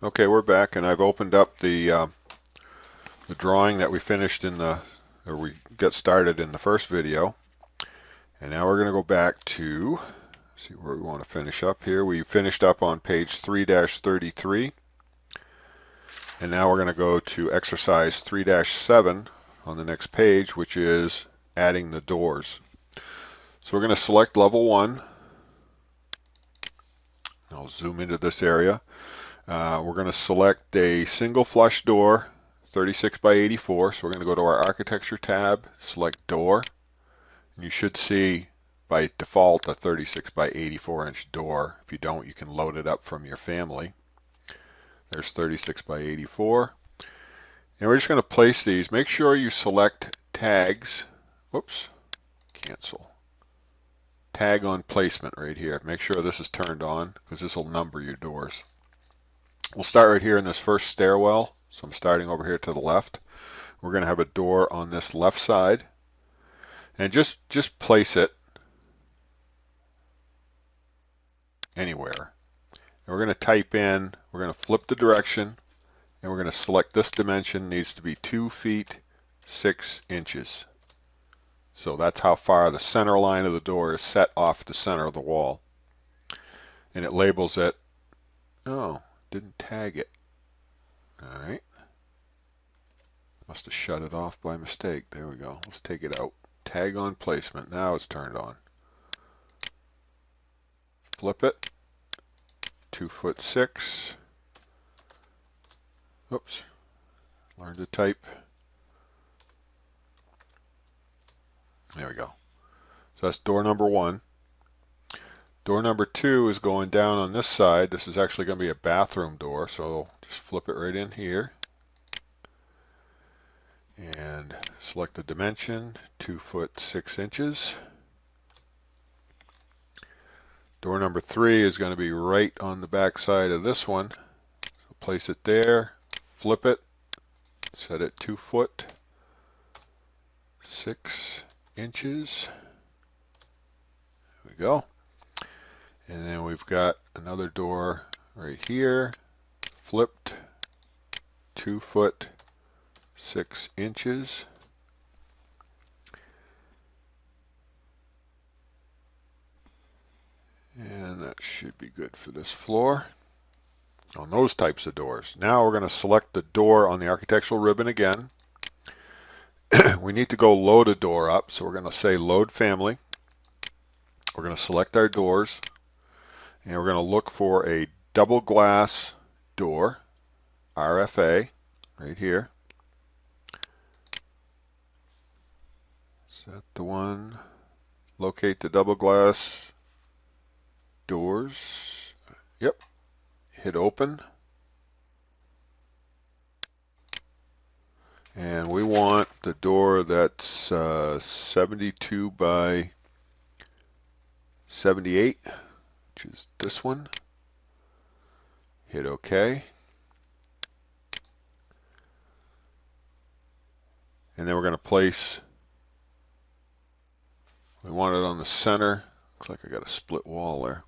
Okay, we're back, and I've opened up the drawing that we finished or we got started in the first video, and now we're going to go back to see where we want to finish up here. We finished up on page 3-33, and now we're going to go to exercise 3-7 on the next page, which is adding the doors. So we're going to select level 1. I'll zoom into this area. We're going to select a single flush door, 36 by 84. So we're going to go to our Architecture tab, select Door. And you should see by default a 36 by 84 inch door. If you don't, you can load it up from your family. There's 36 by 84. And we're just going to place these. Make sure you select tags. Whoops, cancel. Tag on placement right here. Make sure this is turned on because this will number your doors. We'll start right here in this first stairwell. So I'm starting over here to the left. We're going to have a door on this left side. And just place it anywhere. And we're going to type in, we're going to flip the direction, and we're going to select this dimension needs to be 2 feet 6 inches. So that's how far the center line of the door is set off the center of the wall. And it labels it, oh, didn't tag it. All right. Must have shut it off by mistake. There we go. Let's take it out. Tag on placement. Now it's turned on. Flip it. 2 foot 6. Oops. Learn to type. There we go. So that's door number 1. Door number 2 is going down on this side. This is actually going to be a bathroom door, so just flip it right in here. And select the dimension, 2 foot 6 inches. Door number 3 is going to be right on the back side of this one. So place it there, flip it, set it 2 foot 6 inches. There we go. And then we've got another door right here, flipped, 2 foot 6 inches. And that should be good for this floor on those types of doors. Now we're going to select the door on the architectural ribbon again. We need to go load a door up, so we're going to say load family. We're going to select our doors, and we're going to look for a double glass door, RFA, right here. Is that the one? Locate the double glass doors. Yep. Hit open. And we want the door that's 72 by 78, which is this one. Hit OK. And then we're going to place, we want it on the center. Looks like I got a split wall there.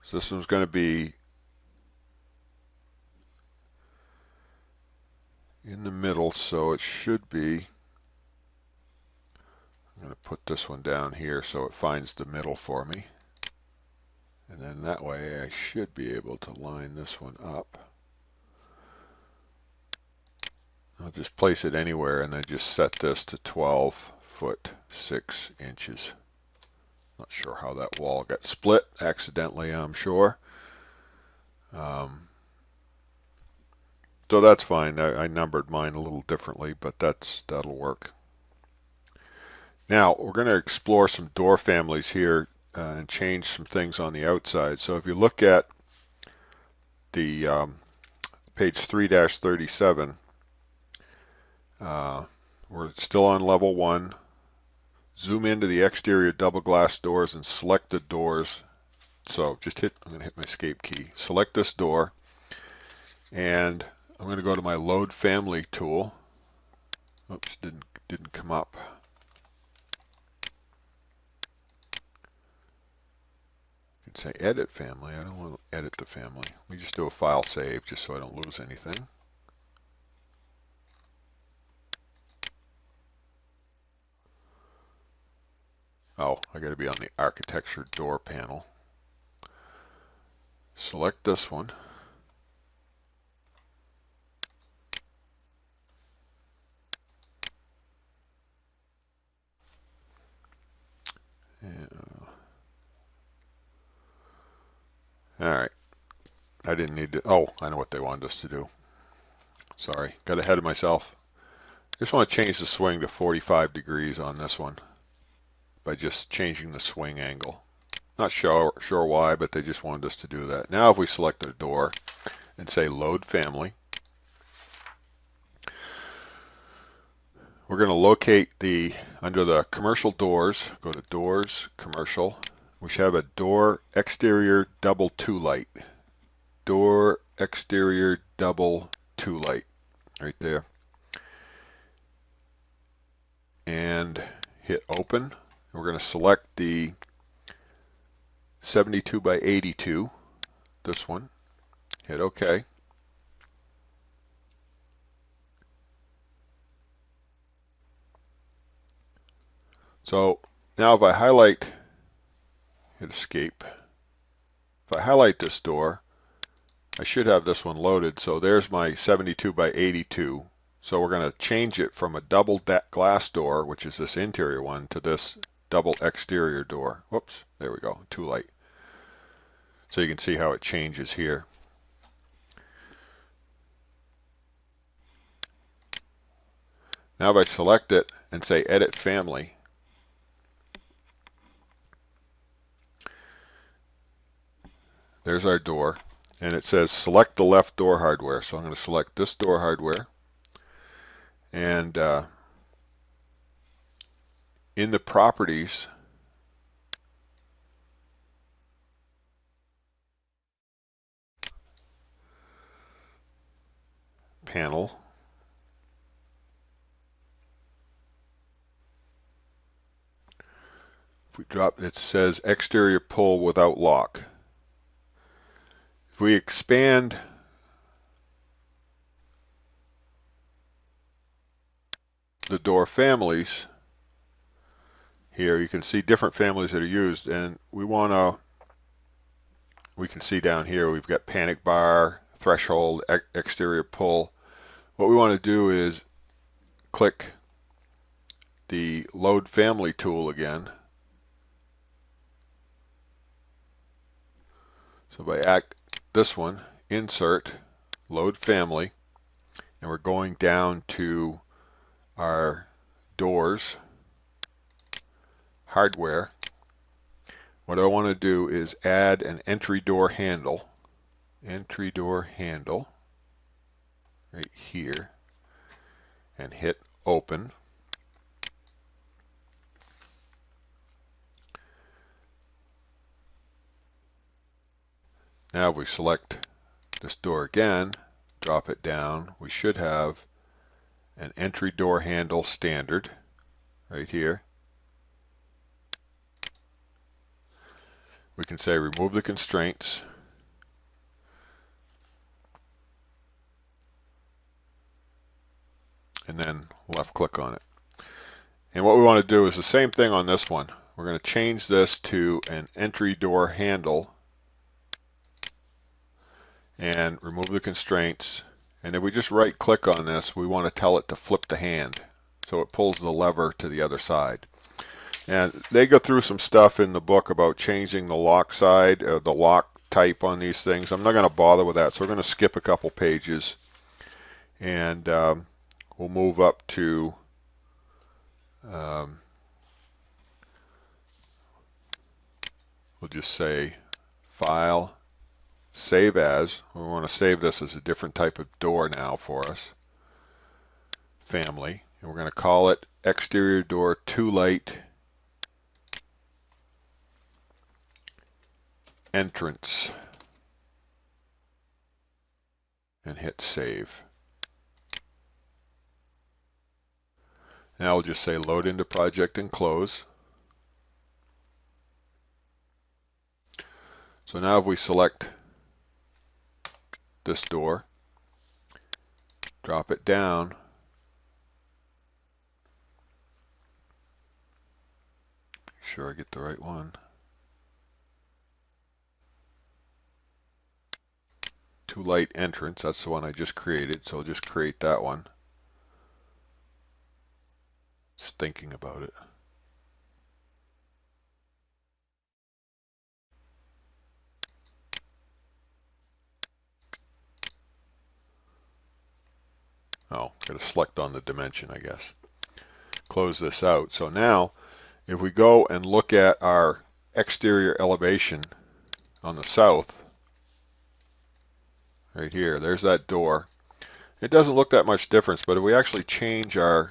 So this one's going to be in the middle, so it should be, I'm going to put this one down here so it finds the middle for me. And then that way I should be able to line this one up. I'll just place it anywhere and then just set this to 12 foot 6 inches. Not sure how that wall got split accidentally, I'm sure. So that's fine. I numbered mine a little differently, but that'll work. Now we're going to explore some door families here and change some things on the outside. So if you look at the page 3-37, we're still on level 1. Zoom into the exterior double glass doors and select the doors. So just I'm going to hit my escape key. Select this door, and I'm going to go to my load family tool. Oops, didn't come up. could say edit family. I don't want to edit the family. We just do a file save just so I don't lose anything. Oh, I got to be on the architecture door panel. Select this one. All right. I didn't need to. Oh, I know what they wanted us to do. Sorry, got ahead of myself. Just want to change the swing to 45 degrees on this one by just changing the swing angle. Not sure why, but they just wanted us to do that. Now if we select a door and say load family, we're going to locate under the commercial doors, go to doors, commercial. We should have a door exterior double 2 light. Door exterior double 2 light right there. And hit open. We're going to select the 72 by 82, this one. Hit OK. So now if I highlight, hit escape. If I highlight this door, I should have this one loaded. So there's my 72 by 82. So we're going to change it from a double glass door, which is this interior one, to this double exterior door. Whoops, there we go, too light. So you can see how it changes here. Now if I select it and say edit family, there's our door, and it says select the left door hardware. So I'm going to select this door hardware, and in the properties, panel, if we drop, it says exterior pull without lock. If we expand the door families, here you can see different families that are used, and we can see down here we've got panic bar, threshold, exterior pull. What we want to do is click the load family tool again. So by this one, insert, load family, and we're going down to our doors, hardware. What I want to do is add an entry door handle right here, and hit open. Now if we select this door again, drop it down, we should have an entry door handle standard right here. We can say remove the constraints, and then left click on it. And what we want to do is the same thing on this one. We're going to change this to an entry door handle and remove the constraints. And if we just right click on this, we want to tell it to flip the hand so it pulls the lever to the other side. And they go through some stuff in the book about changing the lock side, the lock type on these things. I'm not going to bother with that, so we're going to skip a couple pages, and we'll move up to we'll just say File, Save As. We want to save this as a different type of door now for us. Family, and we're going to call it Exterior Door 2 Light Entrance, and hit Save. Now we'll just say Load into Project and Close. So now if we select this door, drop it down, make sure I get the right one. To light entrance, that's the one I just created, so I'll just create that one. Just thinking about it. Oh, got to select on the dimension, I guess. Close this out. So now, if we go and look at our exterior elevation on the south, right here, there's that door. It doesn't look that much difference, but if we actually change our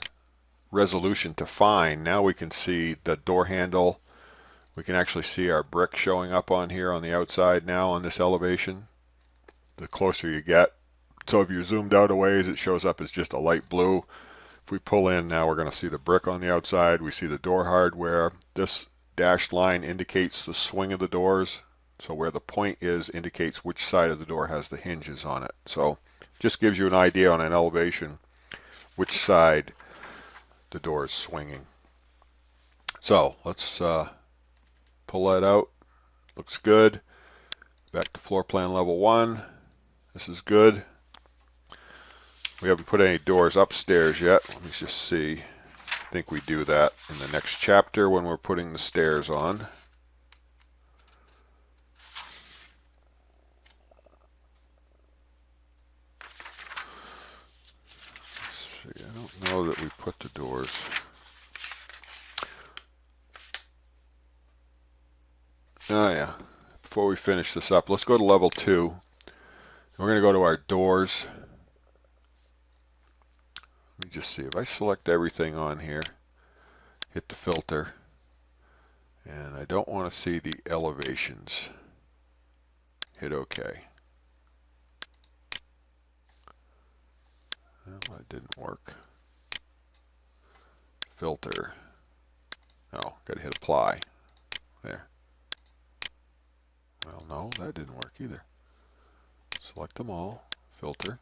resolution to fine, now we can see the door handle. We can actually see our brick showing up on here on the outside now on this elevation, the closer you get. So if you're zoomed out a ways, it shows up as just a light blue. If we pull in now, we're going to see the brick on the outside. We see the door hardware. This dashed line indicates the swing of the doors. So where the point is indicates which side of the door has the hinges on it. So just gives you an idea on an elevation which side the door is swinging. So let's pull that out. Looks good. Back to floor plan level 1. This is good. We haven't put any doors upstairs yet. Let me just see. I think we do that in the next chapter when we're putting the stairs on. Let's see. I don't know that we put the doors. Oh yeah. Before we finish this up, let's go to level 2. We're going to go to our doors. Let me just see. If I select everything on here, hit the filter, and I don't want to see the elevations, hit OK. Well, that didn't work. Filter. Oh, got to hit apply. There. Well, no, that didn't work either. Select them all. Filter.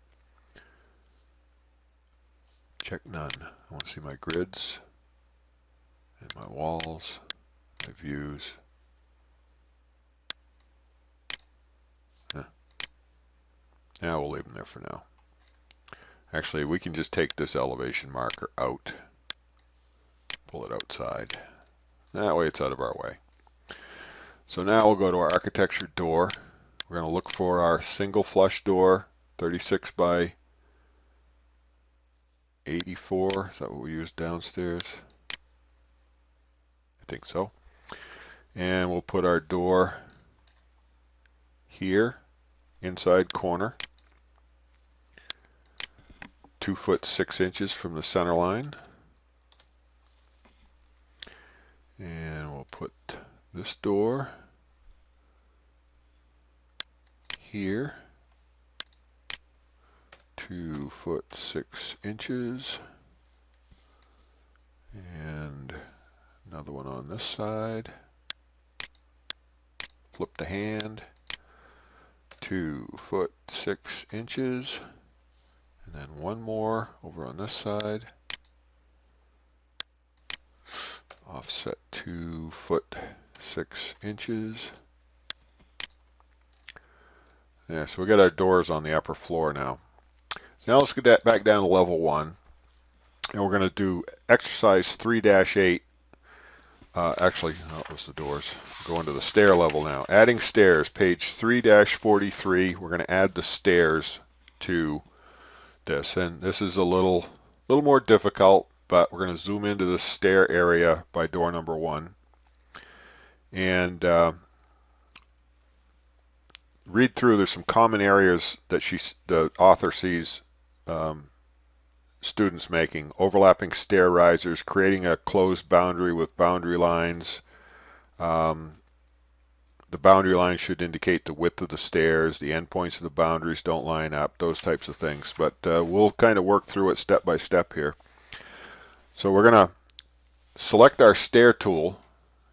Check none. I want to see my grids and my walls, my views. Now we'll leave them there for now. Actually, we can just take this elevation marker out. Pull it outside. That way it's out of our way. So now we'll go to our architecture door. We're going to look for our single flush door, 36 by 84. Is that what we used downstairs? I think so. And we'll put our door here, inside corner, 2 foot 6 inches from the center line. And we'll put this door here, 2 foot 6 inches, and another one on this side. Flip the hand, 2 foot 6 inches, and then one more over on this side. Offset 2 foot 6 inches. Yeah, so we got our doors on the upper floor now. So now let's get that back down to level 1. And we're going to do exercise 3-8. Actually, that was the doors. Go into the stair level now. Adding stairs, page 3-43. We're going to add the stairs to this. And this is a little more difficult, but we're going to zoom into the stair area by door number 1. And read through. There's some common areas that the author sees students making. Overlapping stair risers, creating a closed boundary with boundary lines. The boundary line should indicate the width of the stairs. The endpoints of the boundaries don't line up. Those types of things. But we'll kind of work through it step by step here. So we're going to select our stair tool.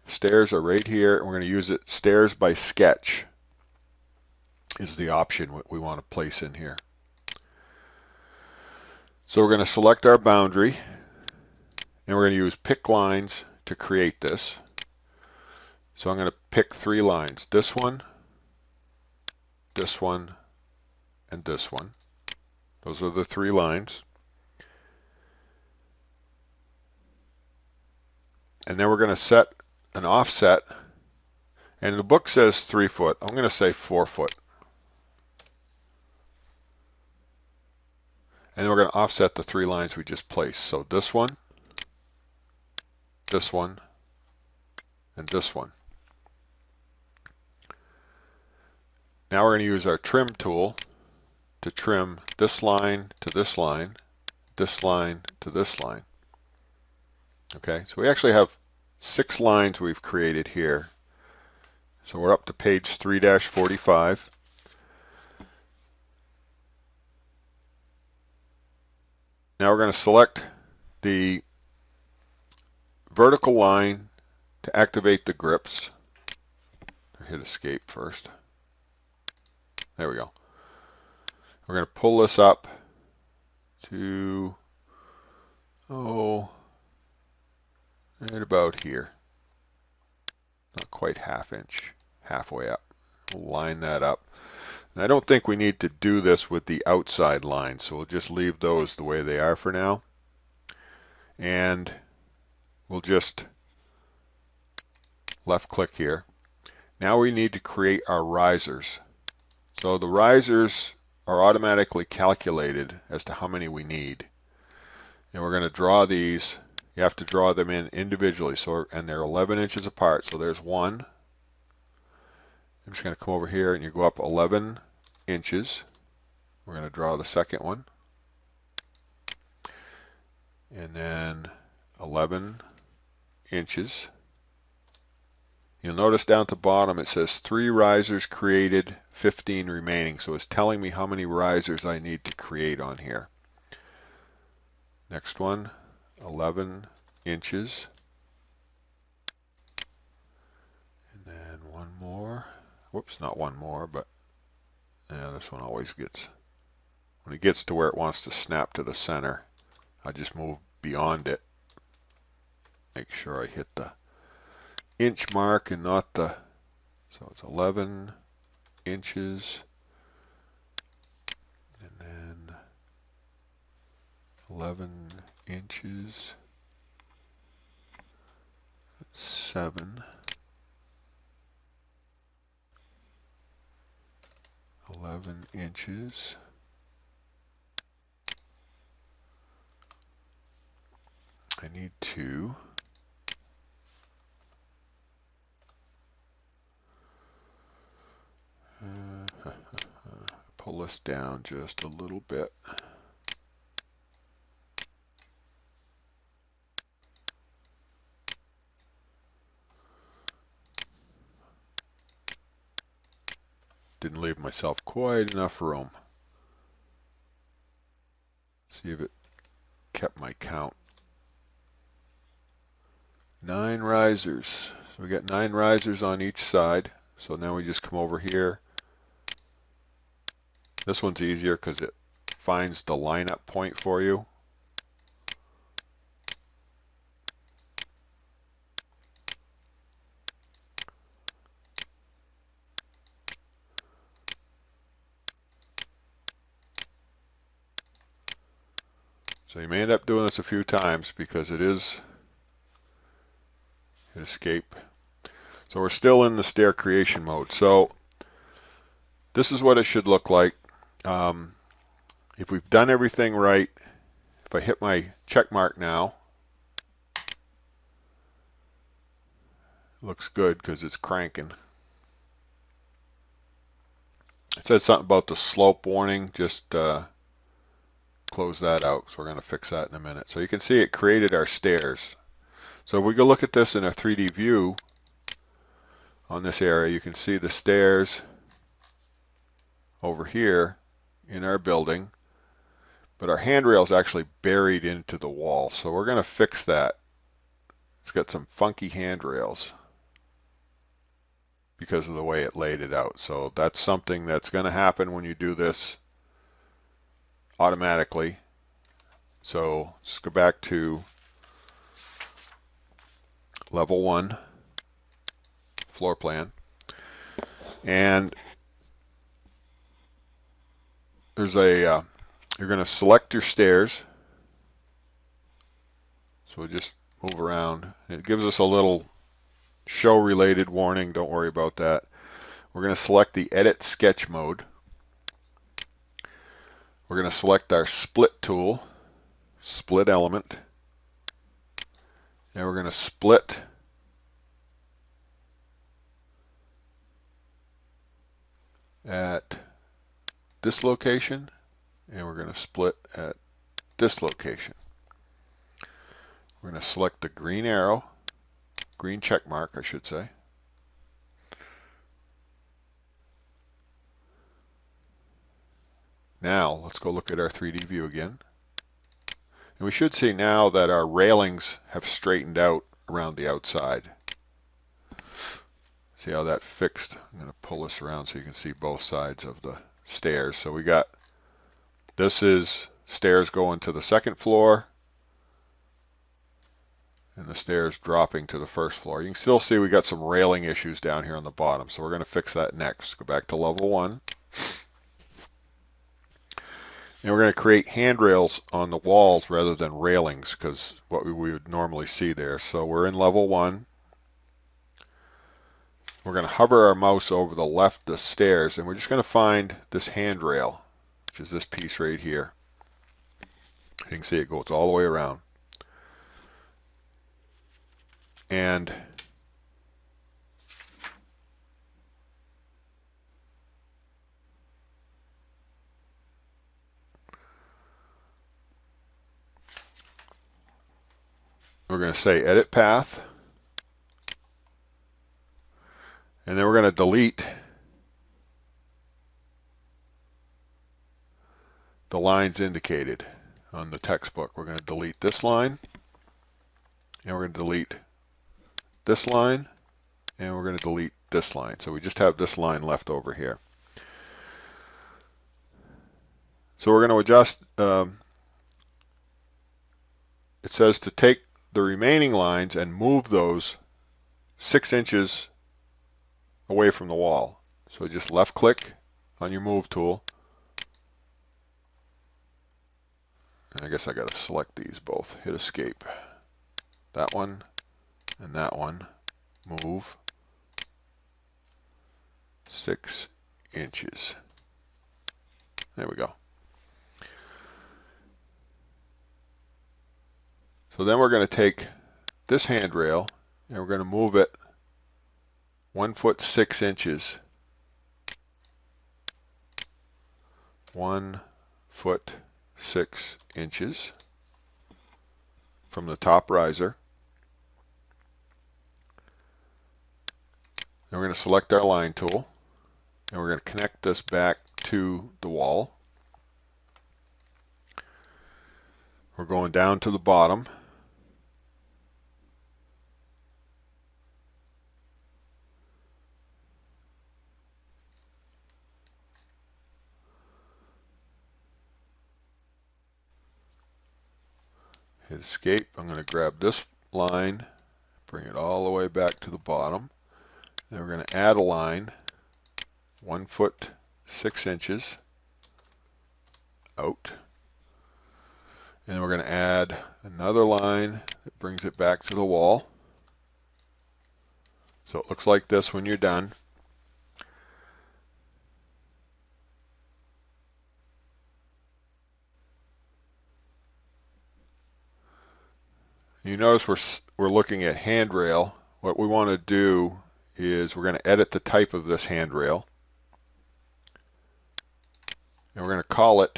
Stairs are right here. And we're going to use it stairs by sketch. is the option what we want to place in here. So we're going to select our boundary, and we're going to use pick lines to create this. So I'm going to pick 3 lines. This one, and this one. Those are the 3 lines. And then we're going to set an offset. And the book says 3 foot. I'm going to say 4 foot. And then we're going to offset the 3 lines we just placed. So this one, and this one. Now we're going to use our trim tool to trim this line to this line, this line to this line. Okay, so we actually have 6 lines we've created here. So we're up to page 3-45. Now we're going to select the vertical line to activate the grips. Hit escape first. There we go. We're going to pull this up to, right about here. Not quite ½ inch, halfway up. We'll line that up. And I don't think we need to do this with the outside lines, so we'll just leave those the way they are for now. And we'll just left click here. Now we need to create our risers. So the risers are automatically calculated as to how many we need. And we're going to draw these. You have to draw them in individually. And they're 11 inches apart. So there's one. I'm just going to come over here and you go up 11 inches. We're going to draw the second one. And then 11 inches. You'll notice down at the bottom it says 3 risers created, 15 remaining. So it's telling me how many risers I need to create on here. Next one, 11 inches. And then one more. Whoops, not one more, but yeah, this one always gets, when it gets to where it wants to snap to the center, I just move beyond it. Make sure I hit the inch mark and not the, so it's 11 inches, and then 11 inches, 7, 11 inches, I need 2. Pull this down just a little bit. Didn't leave myself quite enough room. See if it kept my count. 9 risers. So we got 9 risers on each side. So now we just come over here. This one's easier because it finds the lineup point for you. So you may end up doing this a few times because it is escape. So we're still in the stair creation mode. So this is what it should look like. If we've done everything right, if I hit my check mark now, it looks good because it's cranking. It said something about the slope warning. Just close that out. So we're going to fix that in a minute. So you can see it created our stairs. So if we go look at this in a 3D view on this area, you can see the stairs over here in our building, but our handrail is actually buried into the wall. So we're going to fix that. It's got some funky handrails. because of the way it laid it out. So that's something that's going to happen when you do this automatically. So let's go back to level 1 floor plan, and there's a you're going to select your stairs. So we just move around. It gives us a little show related warning. Don't worry about that. We're going to select the edit sketch mode. We're going to select our split tool, split element, and we're going to split at this location, and we're going to split at this location. We're going to select the green arrow, green check mark, I should say. Now let's go look at our 3D view again. And we should see now that our railings have straightened out around the outside. See how that fixed? I'm going to pull this around so you can see both sides of the stairs. So we got, this is stairs going to the second floor, and the stairs dropping to the first floor. You can still see we got some railing issues down here on the bottom, so we're going to fix that next. Go back to level 1. And we're going to create handrails on the walls rather than railings, because what we would normally see there. So we're in level 1. We're going to hover our mouse over the left of the stairs, and we're just going to find this handrail, which is this piece right here. You can see it goes all the way around. And we're going to say edit path, and then we're going to delete the lines indicated on the textbook. We're going to delete this line, and we're going to delete this line, and we're going to delete this line. So we just have this line left over here. So we're going to adjust, it says to take the remaining lines and move those 6 inches away from the wall. So just left click on your move tool. And I guess I got to select these both. Hit escape. That one and that one. Move 6 inches. There we go. So then we're going to take this handrail and we're going to move it 1 foot 6 inches. 1 foot 6 inches from the top riser. And we're going to select our line tool, and we're going to connect this back to the wall. We're going down to the bottom. Hit escape. I'm going to grab this line, bring it all the way back to the bottom. Then we're going to add a line 1 foot 6 inches out. And we're going to add another line that brings it back to the wall. So it looks like this when you're done. You notice we're looking at handrail. What we want to do is we're going to edit the type of this handrail. And we're going to call it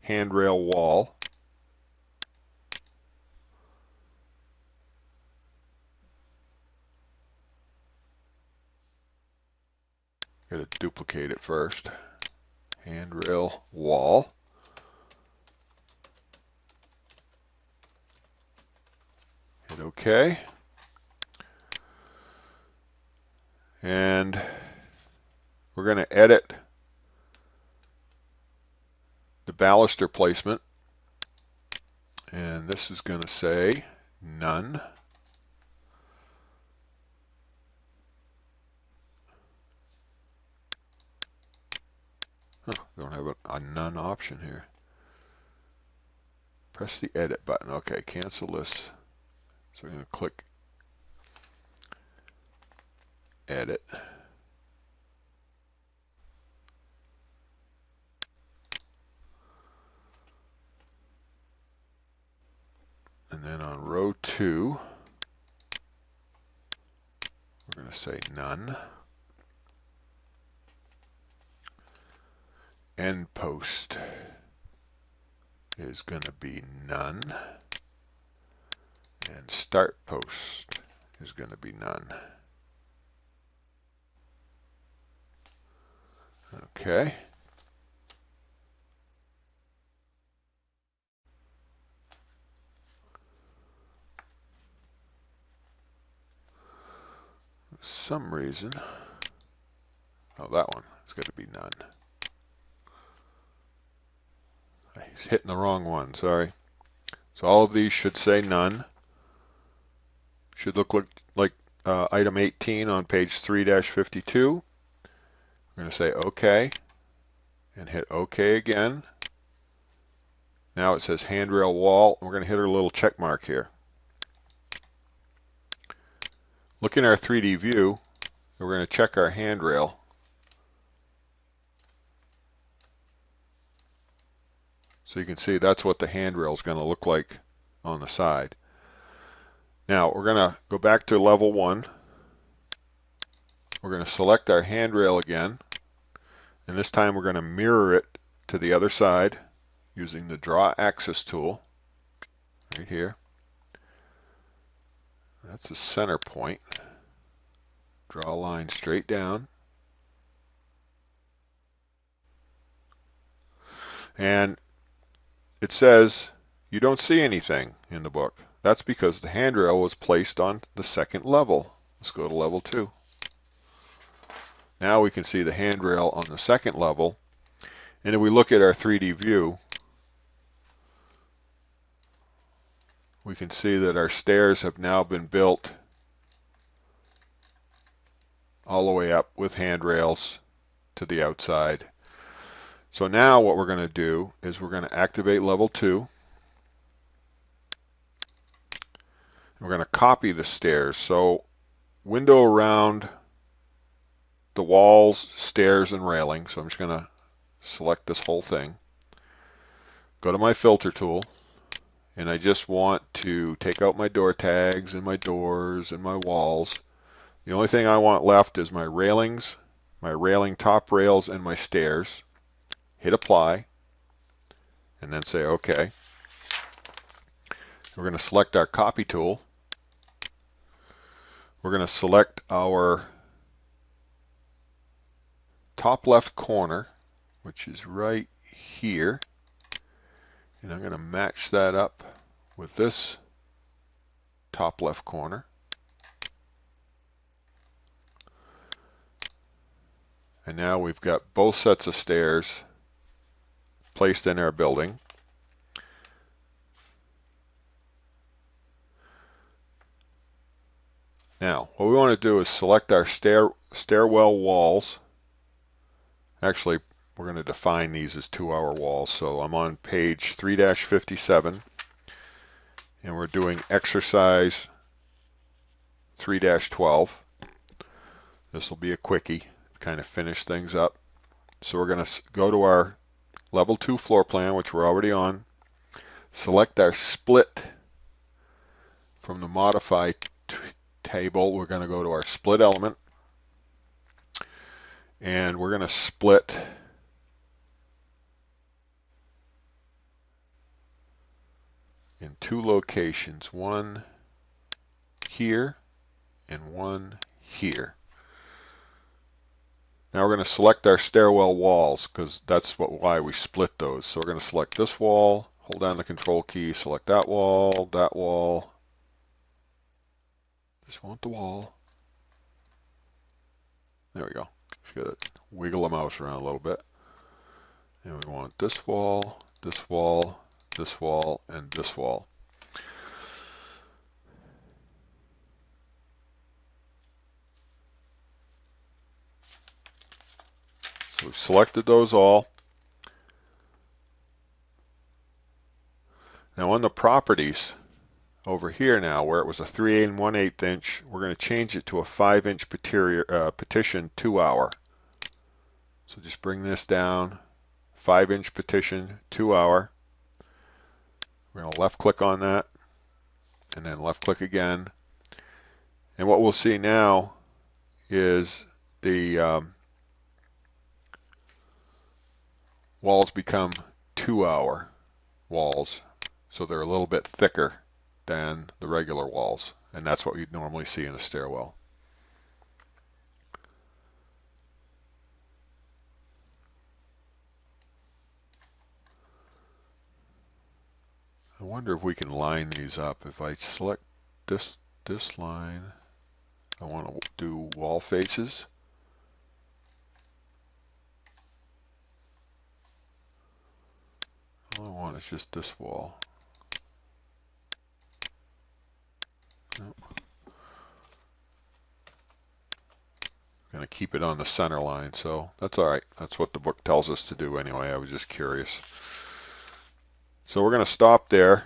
handrail wall. Got to duplicate it first. Handrail wall. Hit OK. And we're going to edit the baluster placement. And this is going to say none. Don't have a none option here. Press the edit button. Okay, cancel this. So we're going to click edit. And then on row 2, we're going to say none. End post is going to be none. And start post is going to be none. Okay. For some reason, oh, that one is going to be none. He's hitting the wrong one, sorry. So all of these should say none. Should look like item 18 on page 3-52. We're going to say OK and hit OK again. Now it says handrail wall. We're going to hit our little check mark here. Look in our 3D view. We're going to check our handrail. So you can see that's what the handrail is going to look like on the side. Now we're going to go back to level 1. We're going to select our handrail again. And this time we're going to mirror it to the other side using the draw axis tool right here. That's the center point. Draw a line straight down. And it says you don't see anything in the book. That's because the handrail was placed on the second level. Let's go to level 2. Now we can see the handrail on the second level. And if we look at our 3D view, we can see that our stairs have now been built all the way up with handrails to the outside. So now what we're going to do is we're going to activate level 2. We're going to copy the stairs. So window around the walls, stairs, and railing. So I'm just going to select this whole thing. Go to my filter tool. And I just want to take out my door tags and my doors and my walls. The only thing I want left is my railings, my railing top rails, and my stairs. Hit apply. And then say OK. We're going to select our copy tool. We're going to select our top left corner, which is right here. And I'm going to match that up with this top left corner. And now we've got both sets of stairs placed in our building. Now, what we want to do is select our stairwell walls. Actually, we're going to define these as 2-hour walls. So I'm on page 3-57, and we're doing exercise 3-12. This will be a quickie to kind of finish things up. So we're going to go to our level 2 floor plan, which we're already on. Select our split from the modify table. We're going to go to our split element, and we're going to split in 2 locations, one here and one here. Now we're going to select our stairwell walls because that's why we split those. So we're going to select this wall, hold down the control key, select that wall, just want the wall. There we go. Just got to wiggle the mouse around a little bit. And we want this wall, this wall, this wall, and this wall. So we've selected those all. Now on the properties over here now, where it was a 3/8 and 1/8 inch, we're going to change it to a 5-inch petition 2-hour. So just bring this down, 5-inch petition 2-hour. We're going to left click on that and then left click again. And what we'll see now is the walls become 2-hour walls. So they're a little bit thicker than the regular walls. And that's what you'd normally see in a stairwell. I wonder if we can line these up. If I select this line, I want to do wall faces. All I want is just this wall. Nope. Going to keep it on the center line, so that's all right. That's what the book tells us to do anyway. I was just curious. So we're going to stop there,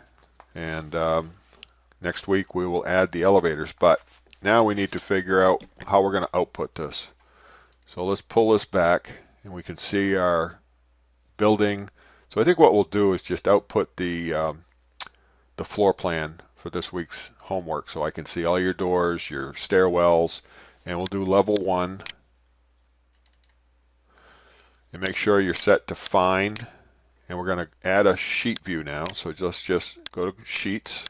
and next week we will add the elevators, but now we need to figure out how we're going to output this. So let's pull this back, and we can see our building. So I think what we'll do is just output the floor plan for this week's homework, so I can see all your doors, your stairwells, and we'll do level 1. And make sure you're set to fine. And we're going to add a sheet view now. So just go to sheets,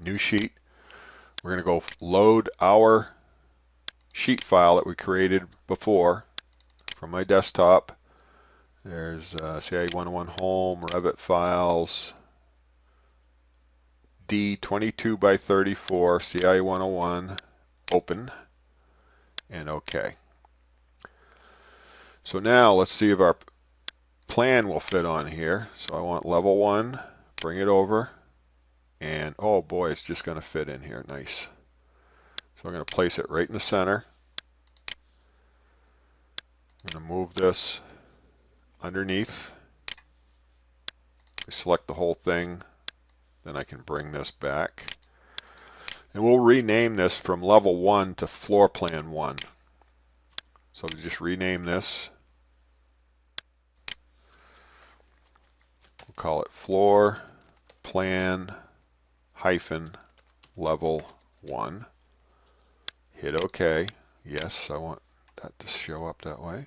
new sheet. We're going to go load our sheet file that we created before from my desktop. There's CIE 101 home, Revit files, D22 by 34, CIE 101, open, and OK. So now let's see if our plan will fit on here. So I want level 1, bring it over, and oh boy, it's just going to fit in here. Nice. So we're going to place it right in the center. I'm going to move this underneath. I select the whole thing, then I can bring this back. And we'll rename this from level 1 to floor plan 1. So we just rename this. We'll call it floor plan hyphen level 1. Hit OK. Yes, I want that to show up that way.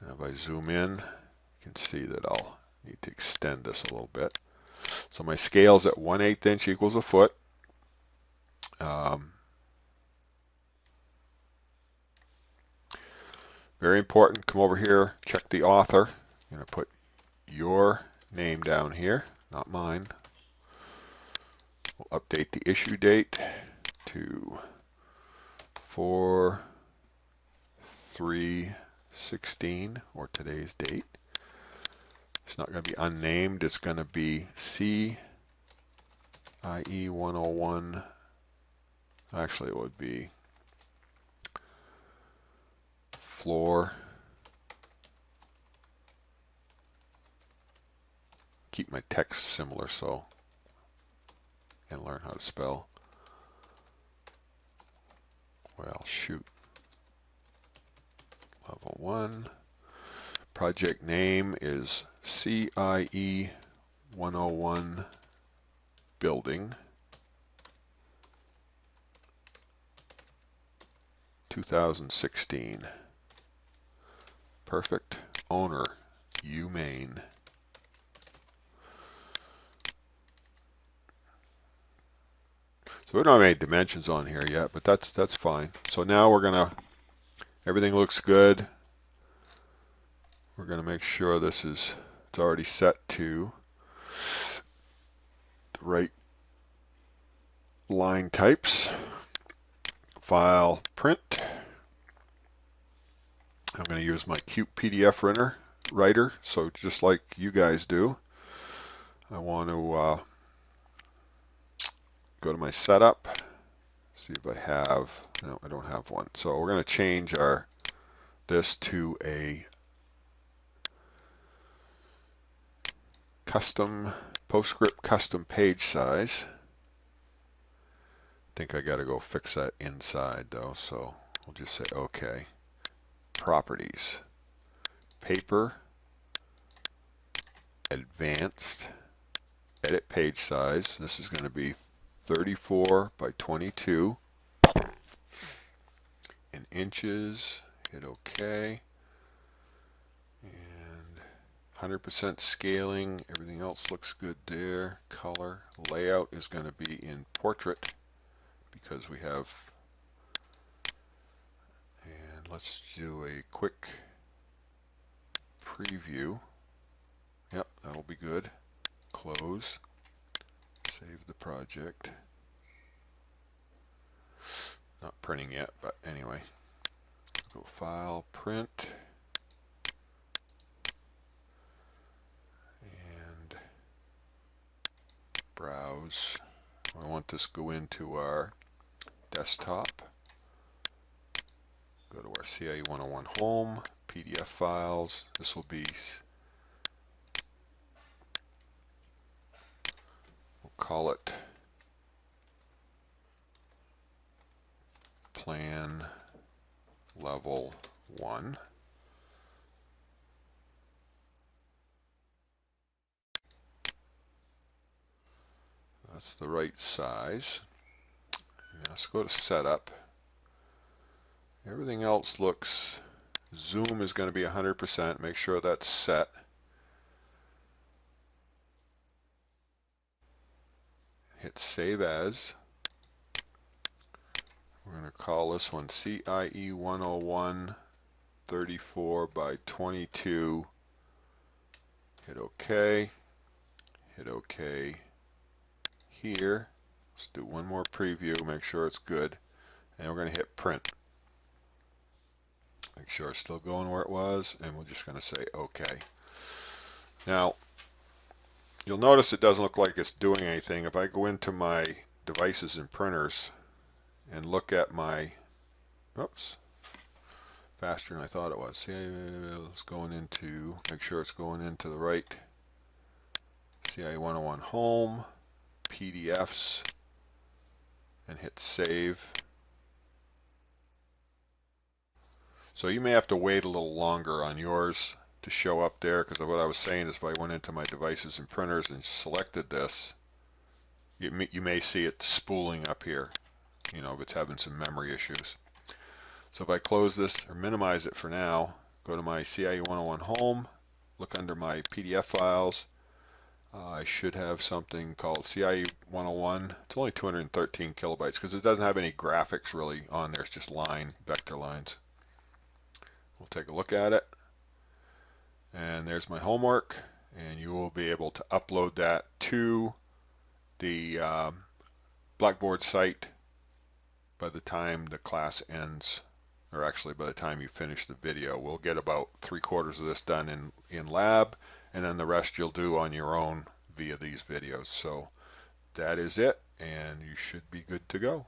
And if I zoom in, you can see that I'll need to extend this a little bit. So my scale is at 1/8 inch equals a foot. Very important, come over here, check the author. I'm going to put your name down here, not mine. We'll update the issue date to 4/3/16, or today's date. It's not going to be unnamed, it's going to be CIE 101. Actually, it would be floor. Keep my text similar so I can learn how to spell. Well, shoot. Level 1. Project name is CIE 101 building 2016. Perfect. Owner, UMaine. So we don't have any dimensions on here yet, but that's fine. So now we're gonna, everything looks good. We're gonna make sure it's already set to the right line types. File, print. I'm going to use my cute PDF writer, so just like you guys do, I want to go to my setup, see if I have, no, I don't have one. So we're going to change this to a custom PostScript custom page size. I think I got to go fix that inside though, so we'll just say OK. Properties, paper, advanced, edit page size. This is going to be 34 by 22 in inches. Hit OK. And 100% scaling. Everything else looks good there. Color. Layout is going to be in portrait because we have. And let's do a quick preview. Yep, that'll be good. Close. Save the project. Not printing yet, but anyway. Go File, Print. And browse. I want this to go into our desktop. Go to our CIE 101 home, PDF files. This will be, we'll call it Plan Level 1. That's the right size. Now let's go to Setup. Everything else looks, zoom is going to be 100%. Make sure that's set. Hit Save As. We're going to call this one CIE 101 34 by 22. Hit OK. Hit OK here. Let's do one more preview, make sure it's good. And we're going to hit Print. Make sure it's still going where it was, and we're just going to say OK. Now, you'll notice it doesn't look like it's doing anything. If I go into my devices and printers and look at my, oops, faster than I thought it was. See, it's going into, make sure it's going into the right CIE 101 home, PDFs, and hit Save. So you may have to wait a little longer on yours to show up there, because what I was saying is if I went into my devices and printers and selected this, you may see it spooling up here, you know, if it's having some memory issues. So if I close this or minimize it for now, go to my CIE 101 home, look under my PDF files. I should have something called CIE 101. It's only 213 kilobytes because it doesn't have any graphics really on there. It's just vector lines. We'll take a look at it. And there's my homework. And you will be able to upload that to the Blackboard site by the time the class ends, or actually by the time you finish the video. We'll get about 3/4 of this done in lab, and then the rest you'll do on your own via these videos. So that is it, and you should be good to go.